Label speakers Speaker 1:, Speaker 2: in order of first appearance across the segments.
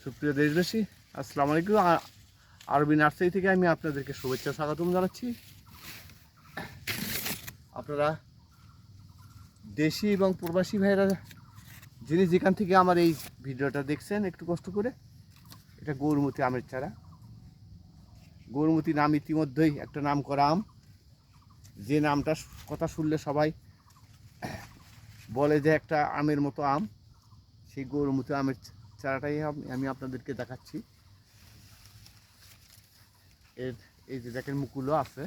Speaker 1: সুপ্রিয় দেশবাসী, আসসালামু আলাইকুম। আরবি নার্সারি থেকে আমি আপনাদেরকে শুভেচ্ছা স্বাগতম জানাচ্ছি। আপনারা দেশি এবং প্রবাসী ভাইরা যিনি যেখান থেকে আমার এই ভিডিওটা দেখছেন, একটু কষ্ট করে, এটা গৌরমতি আমের চারা। গৌরমতি নাম ইতিমধ্যেই একটা নাম করা আম, যে নামটা কথা শুনলে সবাই বলে যে একটা আমের মতো আম। সেই গৌরমতি আমের চারাটাই আমি আপনাদেরকে দেখাচ্ছি। এই যে দেখেন মুকুলও আছে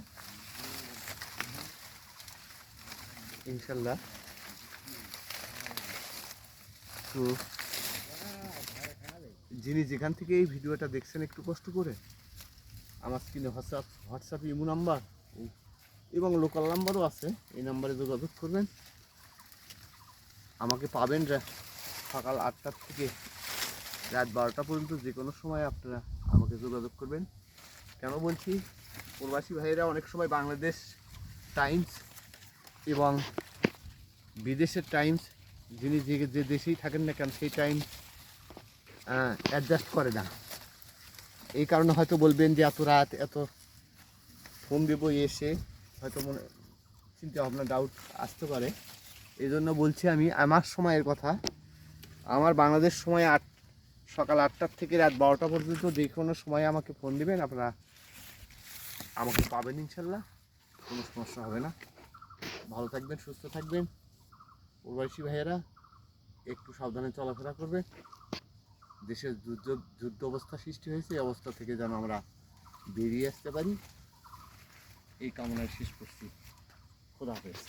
Speaker 1: ইনশাল্লাহ। তো যিনি যেখান থেকে এই ভিডিওটা দেখছেন, একটু কষ্ট করে আমার স্ক্রিনে হোয়াটসঅ্যাপ ইমো নাম্বার এবং লোকাল নাম্বারও আছে, এই নাম্বারে যোগাযোগ করবেন। আমাকে পাবেন সকাল 8টা থেকে রাত 12টা পর্যন্ত, যে কোনো সময় আপনারা আমাকে যোগাযোগ করবেন। কেন বলছি, প্রবাসী ভাইয়েরা অনেক সময় বাংলাদেশ টাইমস এবং বিদেশের টাইমস, যিনি যে দেশেই থাকেন না কেন, সেই টাইম অ্যাডজাস্ট করে না। এই কারণে হয়তো বলবেন যে এত রাত এত ফোন দেবো, এসে হয়তো মনে চিন্তা ভাবনা ডাউট আসতে পারে। এই জন্য বলছি আমি আমার সময়ের কথা। আমার বাংলাদেশ সময় সকাল 8টার থেকে রাত 12টা পর্যন্ত যে কোনো সময় আমাকে ফোন দেবেন, আপনারা আমাকে পাবেন ইনশাল্লাহ, কোনো সমস্যা হবে না। ভালো থাকবেন, সুস্থ থাকবেন। প্রবাসী ভাইয়েরা একটু সাবধানে চলাফেরা করবে। দেশের যুদ্ধ অবস্থা সৃষ্টি হয়েছে, এই অবস্থা থেকে যেন আমরা বেরিয়ে আসতে পারি, এই কামনায় শেষ করছি। খোদা হাফেজ।